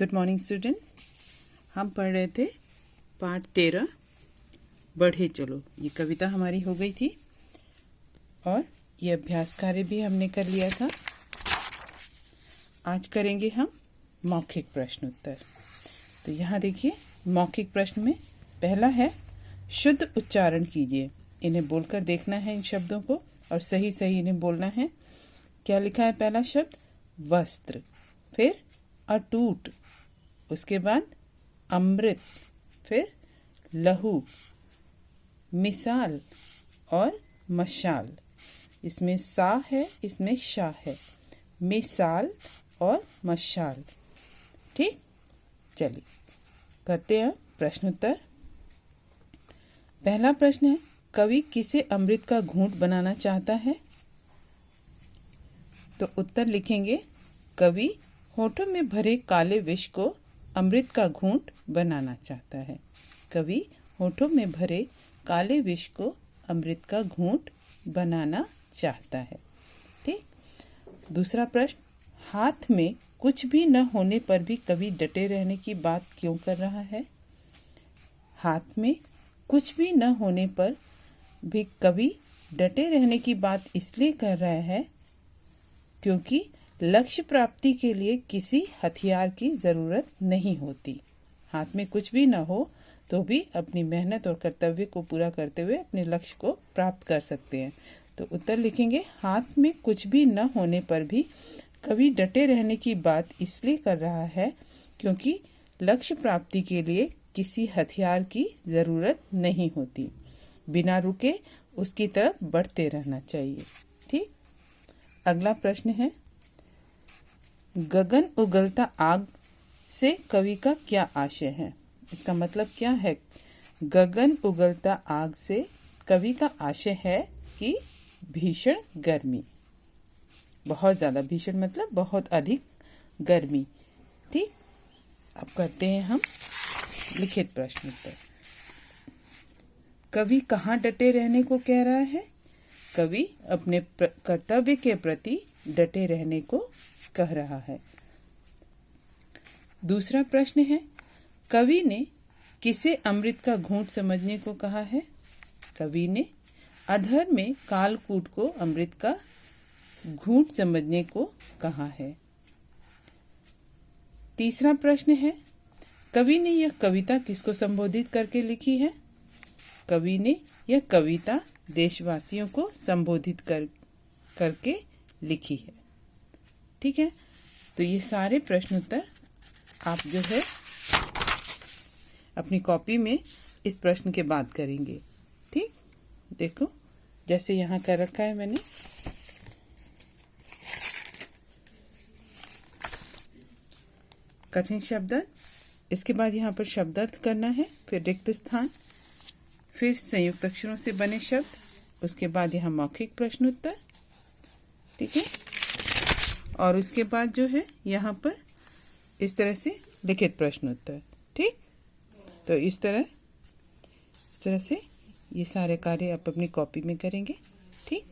Good morning students. हम पढ़ रहे थे पाठ 13 बढ़े चलो। ये कविता हमारी हो गई थी और ये अभ्यास कार्य भी हमने कर लिया था। आज करेंगे हम मौखिक प्रश्न उत्तर। तो यहाँ देखिए, मौखिक प्रश्न में पहला है शुद्ध उच्चारण कीजिए। इन्हें बोलकर देखना है इन शब्दों को और सही सही इन्हें बोलना है। क्या लिखा है? पहला शब्द वस्त्र, फिर अटूट, उसके बाद अमृत, फिर लहू, मिसाल और मशाल। इसमें सा है, इसमें शा है। मिसाल और मशाल। ठीक, चलिए करते हैं प्रश्नोत्तर। पहला प्रश्न है, कवि किसे अमृत का घूंट बनाना चाहता है? तो उत्तर लिखेंगे, कवि होठों में भरे काले विष को अमृत का घूंट बनाना चाहता है। कवि होठों में भरे काले विष को अमृत का घूंट बनाना चाहता है। ठीक। दूसरा प्रश्न, हाथ में कुछ भी न होने पर भी कवि डटे रहने की बात क्यों कर रहा है? हाथ में कुछ भी न होने पर भी कवि डटे रहने की बात इसलिए कर रहा है क्योंकि लक्ष्य प्राप्ति के लिए किसी हथियार की ज़रूरत नहीं होती। हाथ में कुछ भी न हो तो भी अपनी मेहनत और कर्तव्य को पूरा करते हुए अपने लक्ष्य को प्राप्त कर सकते हैं। तो उत्तर लिखेंगे, हाथ में कुछ भी न होने पर भी कवि डटे रहने की बात इसलिए कर रहा है क्योंकि लक्ष्य प्राप्ति के लिए किसी हथियार की ज़रूरत नहीं होती। बिना रुके उसकी तरफ बढ़ते रहना चाहिए। ठीक। अगला प्रश्न है, गगन उगलता आग से कवि का क्या आशय है? इसका मतलब क्या है? गगन उगलता आग से कवि का आशय है कि भीषण गर्मी, बहुत ज़्यादा भीषण मतलब बहुत अधिक गर्मी। ठीक। अब करते हैं हम लिखित प्रश्न उत्तर। कवि कहाँ डटे रहने को कह रहा है? कवि अपने कर्तव्य के प्रति डटे रहने को कह रहा है। दूसरा प्रश्न है, कवि ने किसे अमृत का घूंट समझने को कहा है? कवि ने अधर में कालकूट को अमृत का घूंट समझने को कहा है। तीसरा प्रश्न है, कवि ने यह कविता किसको संबोधित करके लिखी है? कवि ने यह कविता देशवासियों को संबोधित करके लिखी है। ठीक है। तो ये सारे प्रश्न उत्तर आप जो है अपनी कॉपी में इस प्रश्न के बाद करेंगे। ठीक। देखो, जैसे यहाँ कर रखा है मैंने। कठिन शब्द, इसके बाद यहाँ पर शब्दार्थ करना है, फिर रिक्त स्थान, फिर संयुक्त अक्षरों से बने शब्द, उसके बाद यहाँ मौखिक प्रश्न उत्तर। ठीक है। और उसके बाद जो है यहाँ पर इस तरह से लिखित प्रश्न उत्तर। ठीक। तो इस तरह से ये सारे कार्य आप अपनी कॉपी में करेंगे। ठीक।